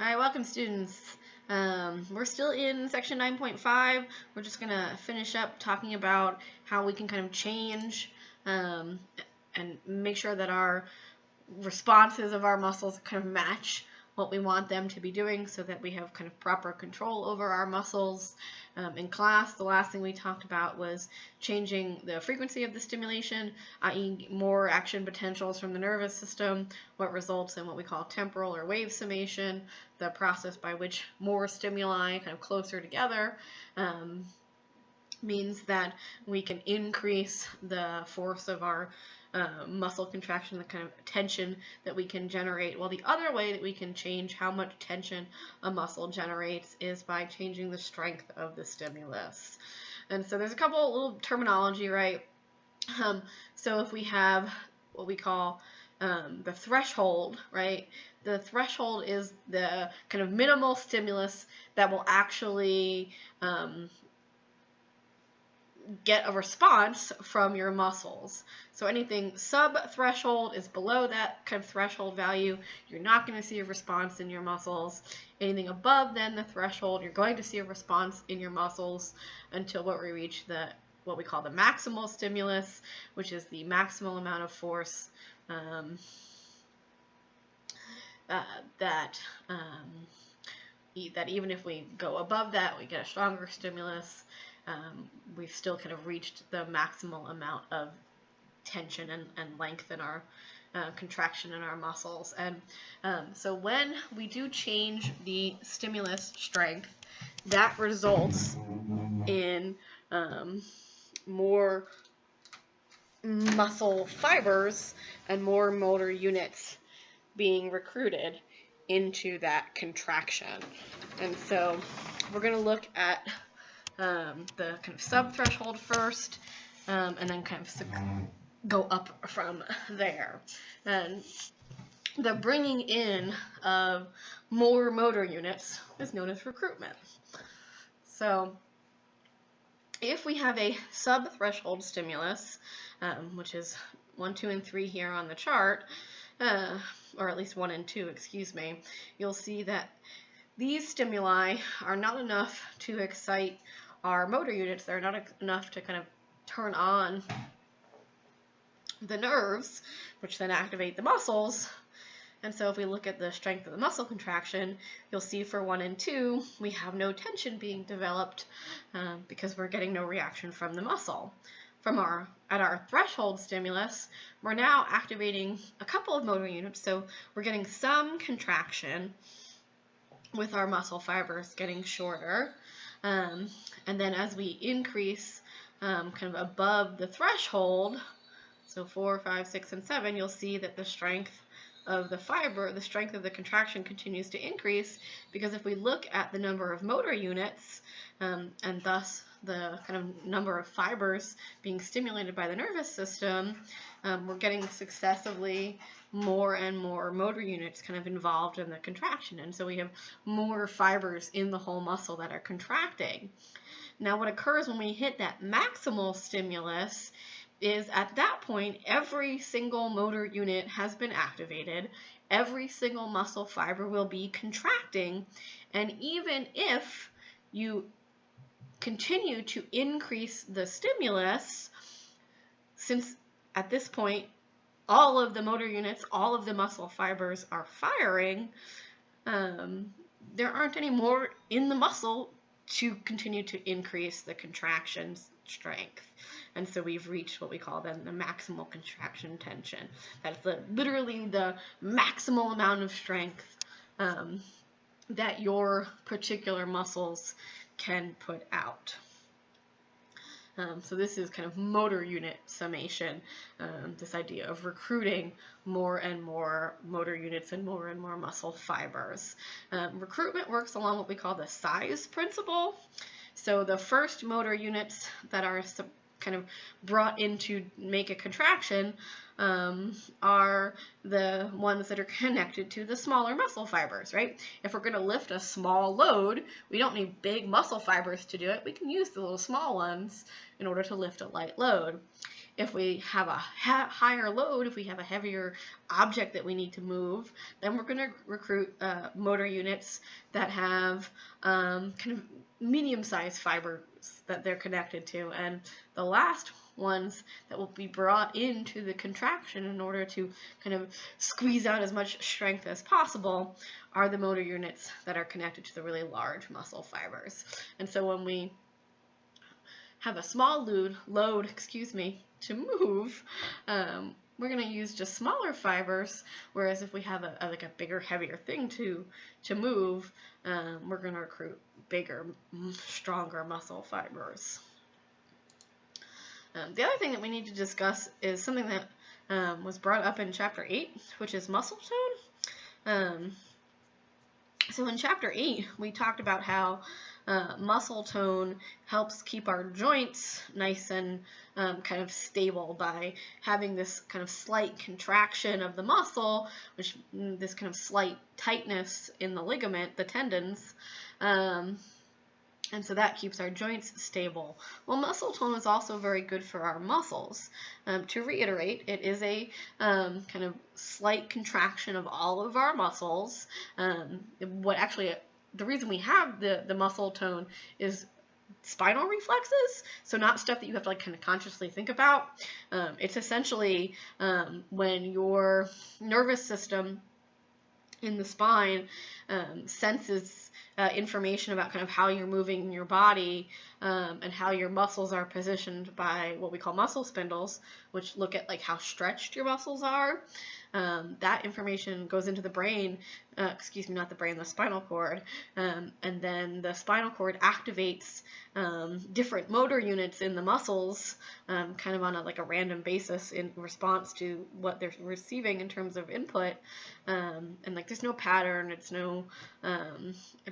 Hi, welcome students. We're still in section 9.5. We're just going to finish up talking about how we can kind of change and make sure that our responses of our muscles kind of match what we want them to be doing so that we have kind of proper control over our muscles. In class, the last thing we talked about was changing the frequency of the stimulation, i.e. more action potentials from the nervous system, what results in what we call temporal or wave summation, the process by which more stimuli kind of closer together means that we can increase the force of our muscle contraction, the kind of tension that we can generate. Well, the other way that we can change how much tension a muscle generates is by changing the strength of the stimulus. And so there's a couple little terminology, right? So if we have what we call the threshold, right? The threshold is the kind of minimal stimulus that will actually get a response from your muscles. So anything sub-threshold is below that kind of threshold value. You're not going to see a response in your muscles. Anything above then the threshold, you're going to see a response in your muscles until we reach what we call the maximal stimulus, which is the maximal amount of force that even if we go above that, we get a stronger stimulus. We've still kind of reached the maximal amount of tension and length in our contraction in our muscles. And so when we do change the stimulus strength, that results in more muscle fibers and more motor units being recruited into that contraction. And so we're going to look at the kind of sub-threshold first, and then kind of go up from there. And the bringing in of more motor units is known as recruitment. So if we have a sub-threshold stimulus, which is 1, 2, and 3 here on the chart, or at least 1 and 2, excuse me, you'll see that these stimuli are not enough to excite our motor units. They're not enough to kind of turn on the nerves, which then activate the muscles. And so if we look at the strength of the muscle contraction, you'll see for 1 and 2, we have no tension being developed because we're getting no reaction from the muscle. At our threshold stimulus, we're now activating a couple of motor units, so we're getting some contraction with our muscle fibers getting shorter. And then as we increase kind of above the threshold, so 4, 5, 6, and 7, you'll see that the strength of the fiber, the strength of the contraction continues to increase, because if we look at the number of motor units and thus the kind of number of fibers being stimulated by the nervous system, we're getting successively more and more motor units kind of involved in the contraction. And so we have more fibers in the whole muscle that are contracting. Now what occurs when we hit that maximal stimulus is at that point, every single motor unit has been activated. Every single muscle fiber will be contracting. And even if you continue to increase the stimulus, since at this point all of the motor units, all of the muscle fibers are firing, there aren't any more in the muscle to continue to increase the contraction strength. And so we've reached what we call then the maximal contraction tension. That's literally the maximal amount of strength that your particular muscles can put out. So this is kind of motor unit summation, this idea of recruiting more and more motor units and more muscle fibers. Recruitment works along what we call the size principle. So the first motor units that are kind of brought in to make a contraction are the ones that are connected to the smaller muscle fibers, right? If we're going to lift a small load, we don't need big muscle fibers to do it. We can use the little small ones in order to lift a light load. if we have a higher load, if we have a heavier object that we need to move, then we're going to recruit motor units that have kind of medium-sized fibers that they're connected to. And the last ones that will be brought into the contraction in order to kind of squeeze out as much strength as possible are the motor units that are connected to the really large muscle fibers. And so when we have a small load to move, we're going to use just smaller fibers, whereas if we have a bigger, heavier thing to move, we're going to recruit bigger, stronger muscle fibers. The other thing that we need to discuss is something that was brought up in Chapter 8, which is muscle tone. So in Chapter 8, we talked about how muscle tone helps keep our joints nice and kind of stable by having this kind of slight contraction of the muscle, which this kind of slight tightness in the ligament, the tendons, and so that keeps our joints stable. Well, muscle tone is also very good for our muscles. To reiterate, it is a kind of slight contraction of all of our muscles. The reason we have the muscle tone is spinal reflexes, so not stuff that you have to kind of consciously think about. It's essentially when your nervous system in the spine senses information about kind of how you're moving your body and how your muscles are positioned by what we call muscle spindles, which look at how stretched your muscles are. That information goes into the brain, not the brain, the spinal cord, and then the spinal cord activates different motor units in the muscles kind of on a random basis in response to what they're receiving in terms of input, and there's no pattern,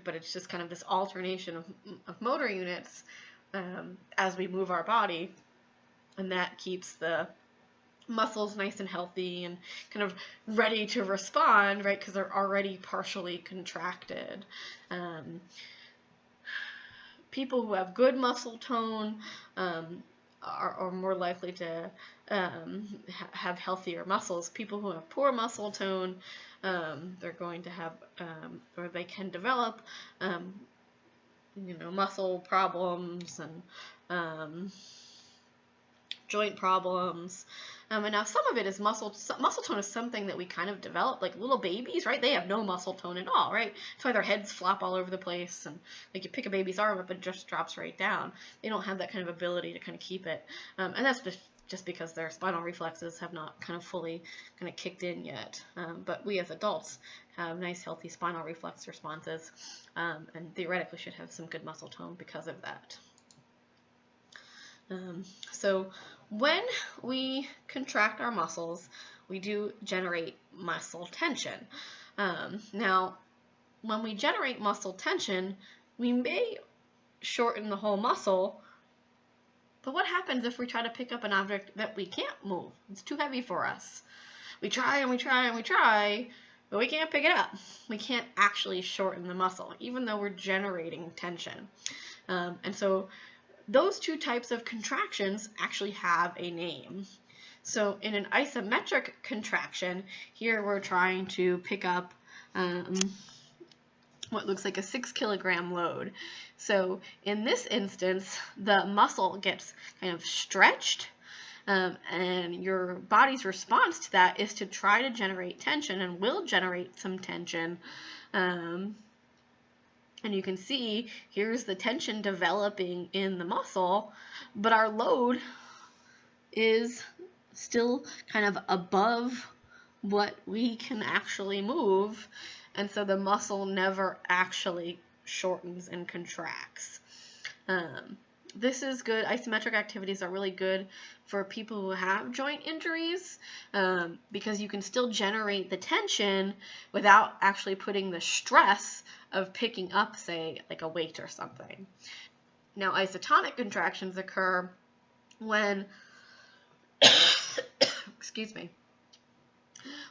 but it's just kind of this alternation of motor units as we move our body, and that keeps the muscles nice and healthy and kind of ready to respond, right? Because they're already partially contracted. People who have good muscle tone are more likely to have healthier muscles. People who have poor muscle tone, they're going to have, or they can develop, muscle problems and joint problems. And now some of it is muscle tone is something that we kind of develop, like little babies, right? They have no muscle tone at all, right? That's why their heads flop all over the place, and you pick a baby's arm up and it just drops right down. They don't have that kind of ability to kind of keep it, and that's just because their spinal reflexes have not kind of fully kind of kicked in yet. But we as adults have nice, healthy spinal reflex responses, and theoretically should have some good muscle tone because of that. So when we contract our muscles, we do generate muscle tension. Now, when we generate muscle tension, we may shorten the whole muscle, but what happens if we try to pick up an object that we can't move? It's too heavy for us. We try and we try and we try, but we can't pick it up. We can't actually shorten the muscle, even though we're generating tension. And so those two types of contractions actually have a name. So in an isometric contraction, here we're trying to pick up what looks like a 6 kilogram load. So in this instance, the muscle gets kind of stretched, and your body's response to that is to try to generate tension, and will generate some tension. And you can see here's the tension developing in the muscle, but our load is still kind of above what we can actually move, and so the muscle never actually shortens and contracts. This is good. Isometric activities are really good for people who have joint injuries because you can still generate the tension without actually putting the stress of picking up, say, like a weight or something. Now, isotonic contractions occur when,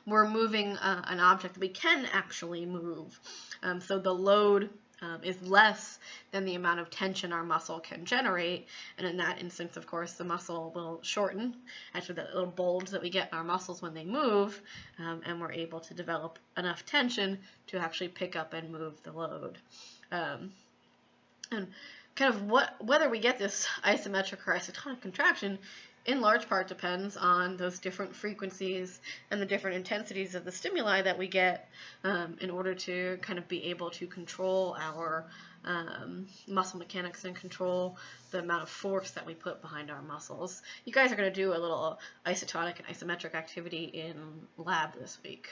we're moving an object that we can actually move. So the load is less than the amount of tension our muscle can generate. And in that instance, of course, the muscle will shorten, actually the little bulge that we get in our muscles when they move, and we're able to develop enough tension to actually pick up and move the load. And kind of whether we get this isometric or isotonic contraction in large part depends on those different frequencies and the different intensities of the stimuli that we get in order to kind of be able to control our muscle mechanics and control the amount of force that we put behind our muscles. You guys are going to do a little isotonic and isometric activity in lab this week.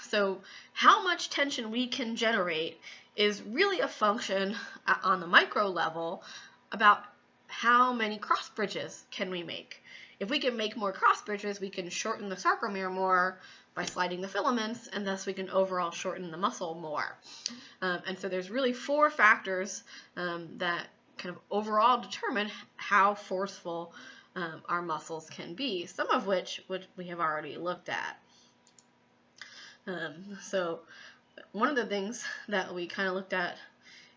So how much tension we can generate is really a function on the micro level about how many cross bridges can we make. If we can make more cross bridges, we can shorten the sarcomere more by sliding the filaments, and thus we can overall shorten the muscle more. And so there's really 4 factors that kind of overall determine how forceful our muscles can be, some of which we have already looked at. So one of the things that we kind of looked at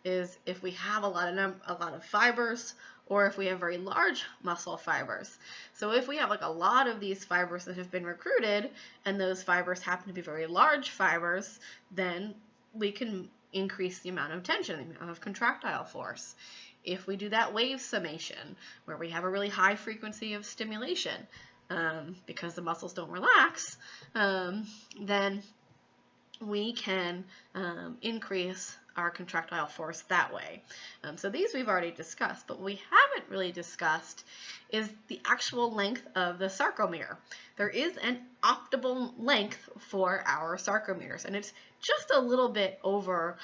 is if we have a lot of fibers, or if we have very large muscle fibers. So if we have like a lot of these fibers that have been recruited, and those fibers happen to be very large fibers, then we can increase the amount of tension, the amount of contractile force. If we do that wave summation, where we have a really high frequency of stimulation, because the muscles don't relax, then we can increase our contractile force that way. So these we've already discussed, but what we haven't really discussed is the actual length of the sarcomere. There is an optimal length for our sarcomeres, and it's just a little bit over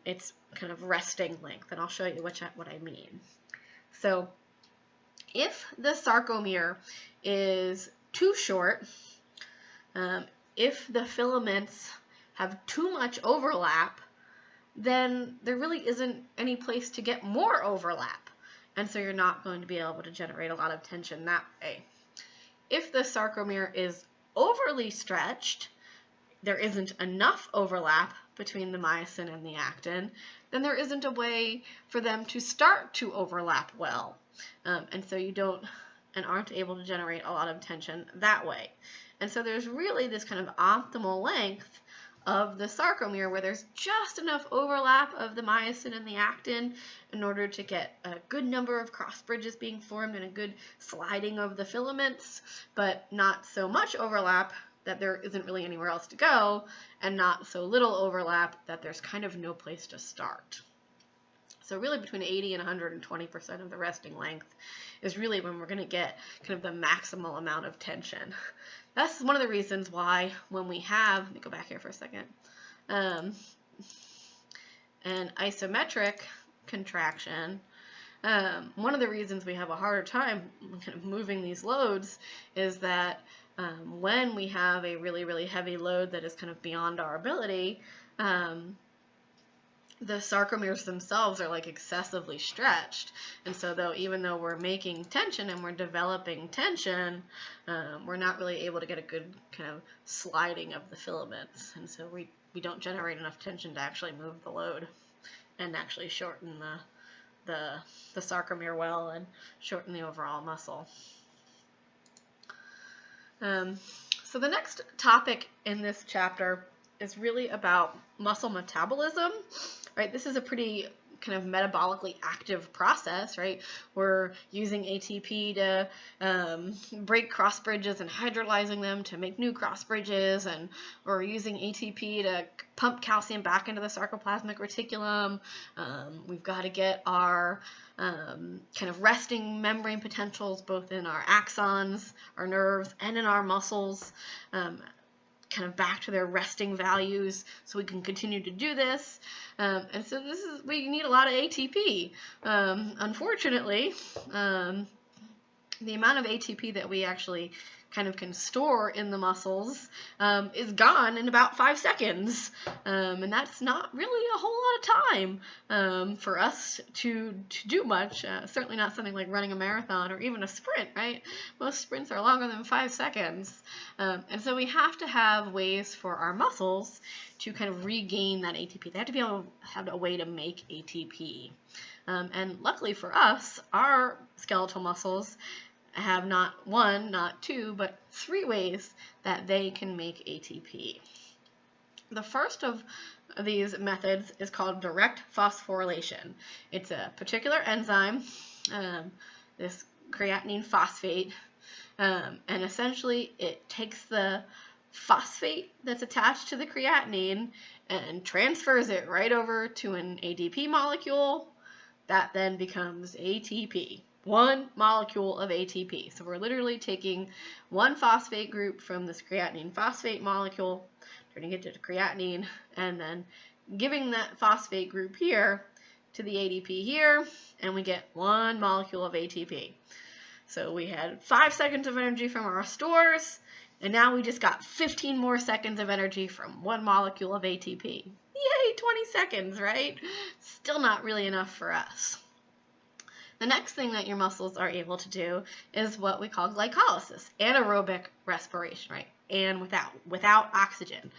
its kind of resting length, and I'll show you what I mean. So if the sarcomere is too short, if the filaments have too much overlap, then there really isn't any place to get more overlap. And so you're not going to be able to generate a lot of tension that way. If the sarcomere is overly stretched, there isn't enough overlap between the myosin and the actin, then there isn't a way for them to start to overlap well. And so you don't and aren't able to generate a lot of tension that way. And so there's really this kind of optimal length of the sarcomere where there's just enough overlap of the myosin and the actin in order to get a good number of cross bridges being formed and a good sliding of the filaments, but not so much overlap that there isn't really anywhere else to go, and not so little overlap that there's kind of no place to start. So really between 80 and 120% of the resting length is really when we're going to get kind of the maximal amount of tension. That's one of the reasons why when we have, let me go back here for a second, an isometric contraction, one of the reasons we have a harder time kind of moving these loads is that when we have a really, really heavy load that is kind of beyond our ability, the sarcomeres themselves are like excessively stretched, and so even though we're making tension and we're developing tension, we're not really able to get a good kind of sliding of the filaments, and so we don't generate enough tension to actually move the load and actually shorten the sarcomere well and shorten the overall muscle. So the next topic in this chapter is really about muscle metabolism. Right, this is a pretty kind of metabolically active process, right? We're using ATP to break cross bridges and hydrolyzing them to make new cross bridges, and we're using ATP to pump calcium back into the sarcoplasmic reticulum. We've got to get our kind of resting membrane potentials both in our axons, our nerves, and in our muscles kind of back to their resting values so we can continue to do this. And so we need a lot of ATP. Unfortunately, the amount of ATP that we actually kind of can store in the muscles is gone in about 5 seconds. And that's not really a whole lot of time for us to do much. Certainly not something like running a marathon or even a sprint, right? Most sprints are longer than 5 seconds. And so we have to have ways for our muscles to kind of regain that ATP. They have to be able to have a way to make ATP. And luckily for us, our skeletal muscles have not 1, not 2, but 3 ways that they can make ATP. The first of these methods is called direct phosphorylation. It's a particular enzyme, this creatinine phosphate, and essentially it takes the phosphate that's attached to the creatinine and transfers it right over to an ADP molecule that then becomes ATP. 1 molecule of ATP. So we're literally taking one phosphate group from this creatinine phosphate molecule, turning it to creatinine, and then giving that phosphate group here to the ADP here, and we get 1 molecule of ATP. So we had 5 seconds of energy from our stores, and now we just got 15 more seconds of energy from 1 molecule of ATP. Yay, 20 seconds, right? Still not really enough for us. The next thing that your muscles are able to do is what we call glycolysis, anaerobic respiration, right? And without oxygen.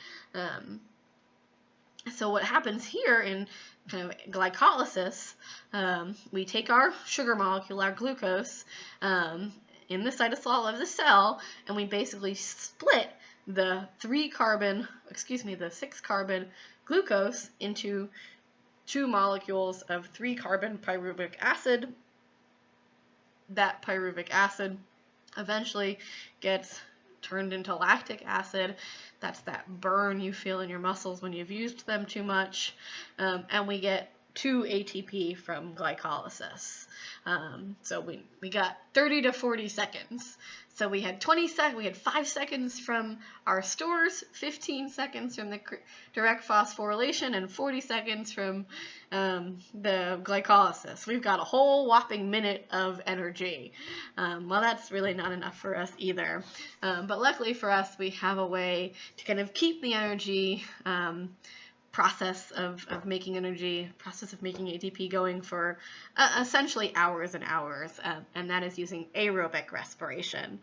So what happens here in kind of glycolysis, we take our sugar molecule, our glucose, in the cytosol of the cell, and we basically split the 6-carbon glucose into 2 molecules of 3-carbon pyruvic acid. That pyruvic acid eventually gets turned into lactic acid. That's that burn you feel in your muscles when you've used them too much. And we get 2 ATP from glycolysis. So we got 30 to 40 seconds. So we had 5 seconds from our stores, 15 seconds from the direct phosphorylation, and 40 seconds from the glycolysis. We've got a whole whopping minute of energy. Well, that's really not enough for us either. But luckily for us, we have a way to kind of keep the energy process of making ATP going for essentially hours and hours, and that is using aerobic respiration.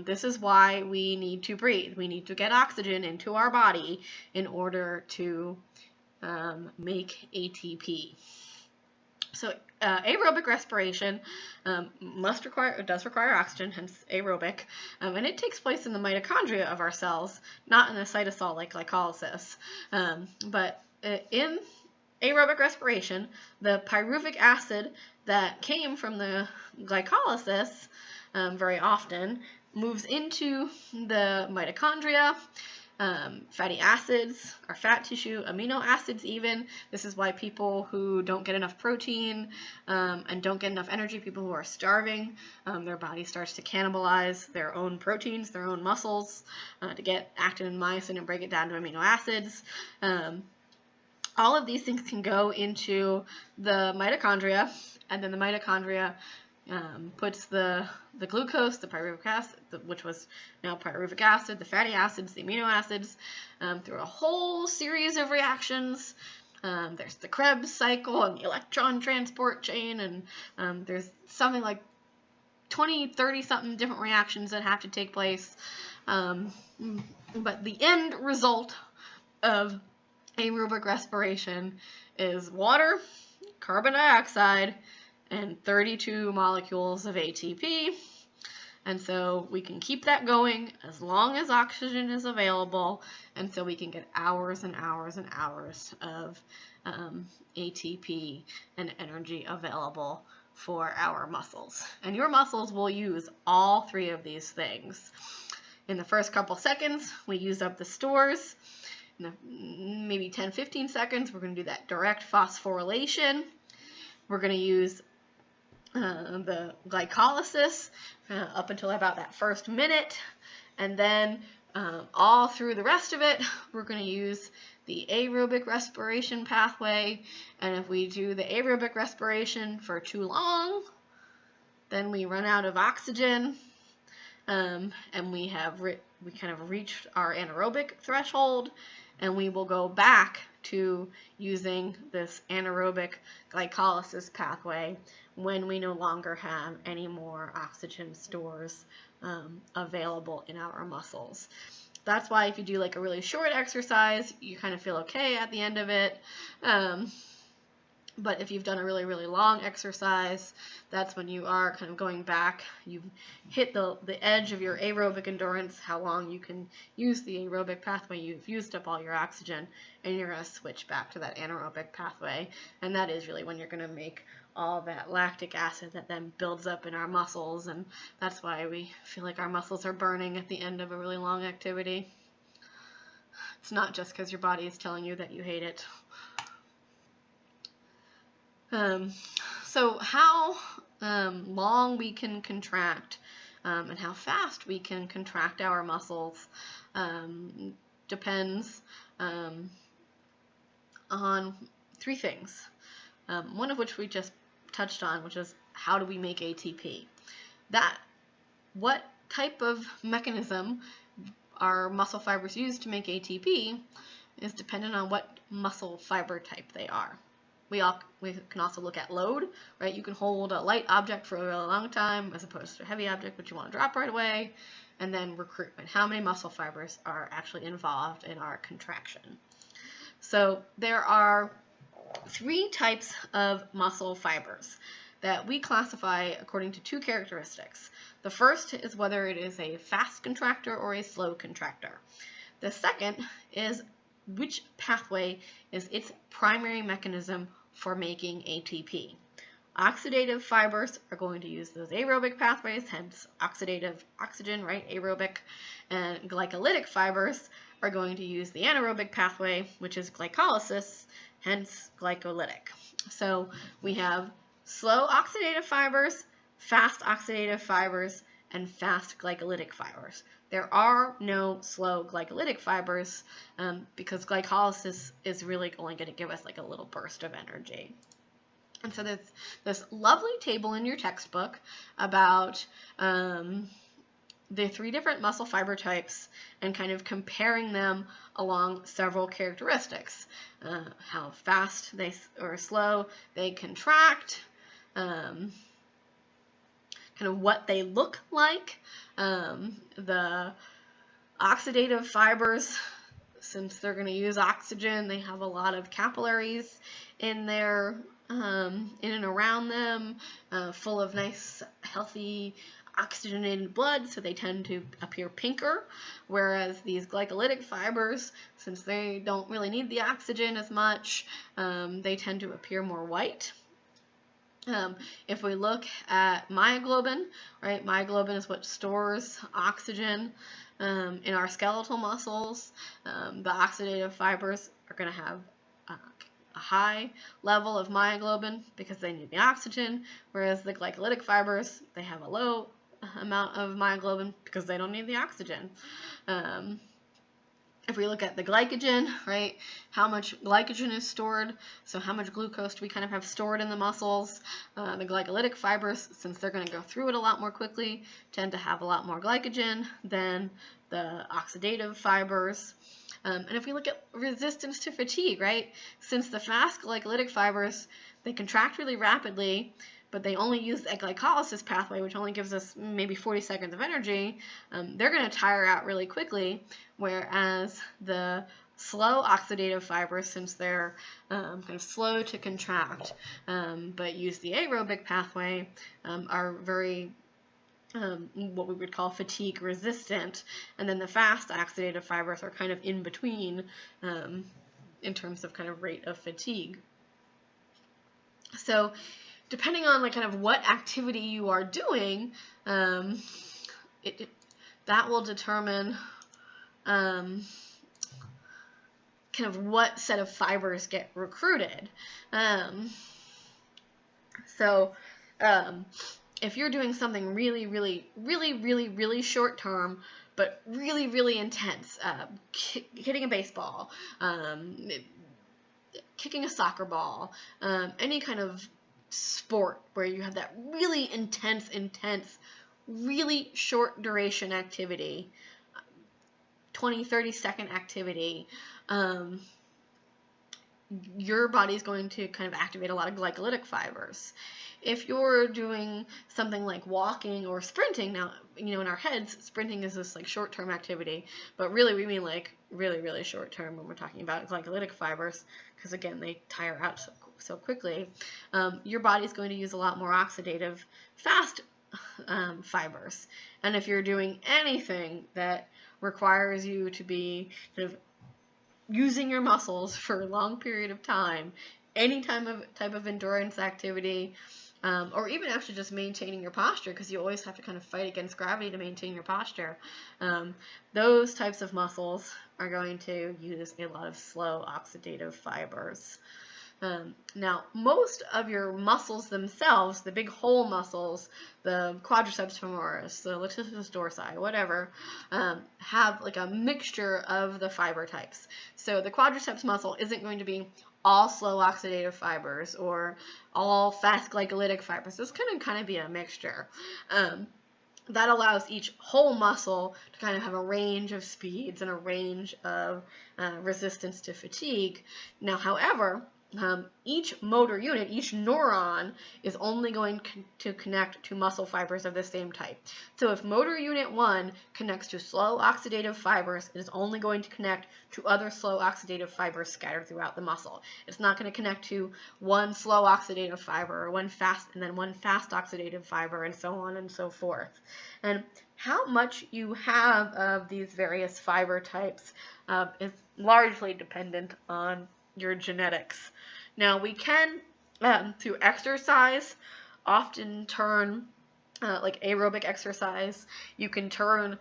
This is why we need to breathe. We need to get oxygen into our body in order to make ATP. So aerobic respiration does require oxygen, hence aerobic, and it takes place in the mitochondria of our cells, not in the cytosol like glycolysis. But in aerobic respiration, the pyruvic acid that came from the glycolysis very often moves into the mitochondria. Fatty acids, our fat tissue, amino acids even. This is why people who don't get enough protein and don't get enough energy, people who are starving, their body starts to cannibalize their own proteins, their own muscles, to get actin and myosin and break it down to amino acids. All of these things can go into the mitochondria, and then the mitochondria puts the glucose, the pyruvic acid, which was now pyruvic acid, the fatty acids, the amino acids, through a whole series of reactions. There's the Krebs cycle and the electron transport chain, and there's something like 20, 30-something different reactions that have to take place. But the end result of aerobic respiration is water, carbon dioxide, and 32 molecules of ATP. And so we can keep that going as long as oxygen is available, and so we can get hours and hours and hours of ATP and energy available for our muscles. And your muscles will use all 3 of these things. In the first couple seconds, we use up the stores. In maybe 10-15 seconds, we're going to do that direct phosphorylation. We're going to use the glycolysis up until about that first minute, and then all through the rest of it, we're going to use the aerobic respiration pathway. And if we do the aerobic respiration for too long, then we run out of oxygen, and we kind of reached our anaerobic threshold, and we will go back to using this anaerobic glycolysis pathway when we no longer have any more oxygen stores available in our muscles. That's why if you do like a really short exercise, you kind of feel okay at the end of it. But if you've done a really, really long exercise, that's when you are kind of going back. You've hit the edge of your aerobic endurance, how long you can use the aerobic pathway. You've used up all your oxygen, and you're going to switch back to that anaerobic pathway. And that is really when you're going to make all that lactic acid that then builds up in our muscles. And that's why we feel like our muscles are burning at the end of a really long activity. It's not just because your body is telling you that you hate it. So how long we can contract and how fast we can contract our muscles depends on three things, one of which we just touched on, which is how do we make ATP. What type of mechanism our muscle fibers use to make ATP is dependent on what muscle fiber type they are. We can also look at load, right? You can hold a light object for a really long time as opposed to a heavy object which you want to drop right away. And then recruitment. How many muscle fibers are actually involved in our contraction? So there are three types of muscle fibers that we classify according to two characteristics. The first is whether it is a fast contractor or a slow contractor. The second is which pathway is its primary mechanism for making ATP. Oxidative fibers are going to use those aerobic pathways, hence oxidative oxygen, right, aerobic, and glycolytic fibers are going to use the anaerobic pathway, which is glycolysis, hence glycolytic. So we have slow oxidative fibers, fast oxidative fibers, and fast glycolytic fibers. There are no slow glycolytic fibers because glycolysis is really only going to give us like a little burst of energy. And so there's this lovely table in your textbook about the three different muscle fiber types and kind of comparing them along several characteristics. How fast or slow they contract, kind of what they look like. The oxidative fibers, since they're going to use oxygen, they have a lot of capillaries in there, in and around them, full of nice, healthy, oxygenated blood, so they tend to appear pinker, whereas these glycolytic fibers, since they don't really need the oxygen as much, they tend to appear more white. If we look at myoglobin, right, myoglobin is what stores oxygen in our skeletal muscles. The oxidative fibers are going to have a high level of myoglobin because they need the oxygen, whereas the glycolytic fibers, they have a low amount of myoglobin because they don't need the oxygen. If we look at the glycogen, right, how much glycogen is stored, so how much glucose do we kind of have stored in the muscles. The glycolytic fibers, since they're going to go through it a lot more quickly, tend to have a lot more glycogen than the oxidative fibers. And if we look at resistance to fatigue, right, since the fast glycolytic fibers, they contract really rapidly, but they only use that glycolysis pathway, which only gives us maybe 40 seconds of energy, they're going to tire out really quickly, whereas the slow oxidative fibers, since they're kind of slow to contract, but use the aerobic pathway, are very what we would call fatigue resistant, and then the fast oxidative fibers are kind of in between in terms of kind of rate of fatigue. So depending on like kind of what activity you are doing, that will determine kind of what set of fibers get recruited. If you're doing something really short term, but really intense, hitting a baseball, kicking a soccer ball, any kind of sport where you have that really intense, really short duration activity, 20, 30-second activity, your body's going to kind of activate a lot of glycolytic fibers. If you're doing something like walking or sprinting, now, in our heads, sprinting is this like short-term activity, but really we mean like really short-term when we're talking about glycolytic fibers, because again, they tire out so quickly. Your body's going to use a lot more oxidative fast fibers. And if you're doing anything that requires you to be kind of using your muscles for a long period of time, any type of endurance activity, or even actually just maintaining your posture, because you always have to kind of fight against gravity to maintain your posture, those types of muscles are going to use a lot of slow oxidative fibers. Now, most of your muscles themselves, the big whole muscles, the quadriceps femoris, the latissimus dorsi, whatever, have like a mixture of the fiber types. So the quadriceps muscle isn't going to be all slow oxidative fibers or all fast glycolytic fibers. It's going to kind of be a mixture. That allows each whole muscle to kind of have a range of speeds and a range of resistance to fatigue. Now, however, each motor unit, each neuron, is only going to connect to muscle fibers of the same type. So if motor unit 1 connects to slow oxidative fibers, it is only going to connect to other slow oxidative fibers scattered throughout the muscle. It's not going to connect to one slow oxidative fiber or one fast oxidative fiber, and so on and so forth. And how much you have of these various fiber types is largely dependent on your genetics. Now, we can, through exercise, often turn, like aerobic exercise, you can turn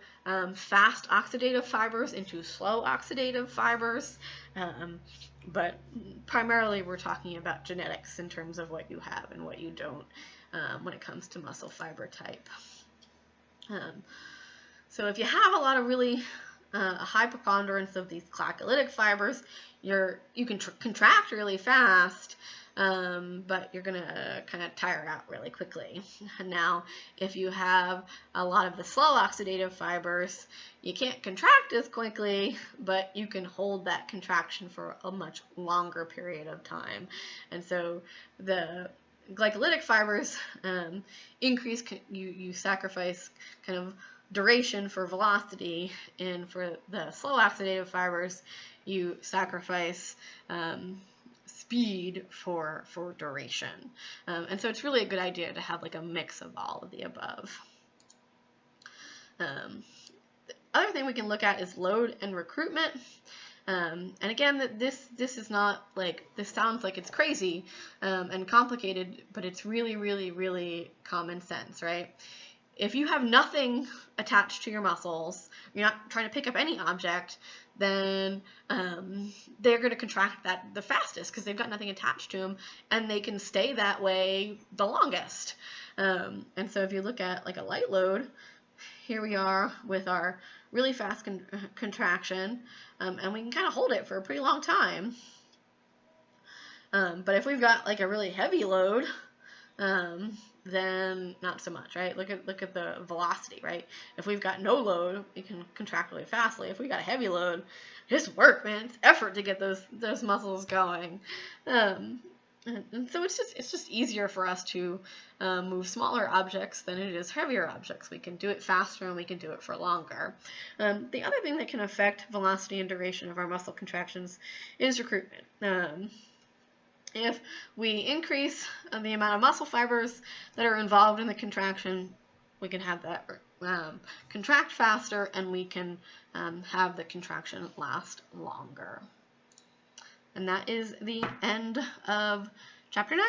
fast oxidative fibers into slow oxidative fibers, but primarily we're talking about genetics in terms of what you have and what you don't when it comes to muscle fiber type. So if you have a lot of really a high preponderance of these glycolytic fibers, you can contract really fast, but you're going to kind of tire out really quickly. Now, if you have a lot of the slow oxidative fibers, you can't contract as quickly, but you can hold that contraction for a much longer period of time. And so the glycolytic fibers increase, you sacrifice kind of duration for velocity, and for the slow oxidative fibers, you sacrifice speed for duration. And so it's really a good idea to have like a mix of all of the above. The other thing we can look at is load and recruitment. And again, this is not like, this sounds like it's crazy and complicated, but it's really common sense, right? If you have nothing attached to your muscles, you're not trying to pick up any object, then they're going to contract the fastest because they've got nothing attached to them, and they can stay that way the longest. And so if you look at like a light load, here we are with our really fast contraction, and we can kind of hold it for a pretty long time. But if we've got like a really heavy load, then not so much, right? Look at the velocity, right? If we've got no load, we can contract really fastly. If we got a heavy load, it's work, man. It's effort to get those muscles going. And so it's just easier for us to move smaller objects than it is heavier objects. We can do it faster and we can do it for longer. The other thing that can affect velocity and duration of our muscle contractions is recruitment. If we increase the amount of muscle fibers that are involved in the contraction, we can have that contract faster, and we can have the contraction last longer. And that is the end of Chapter 9.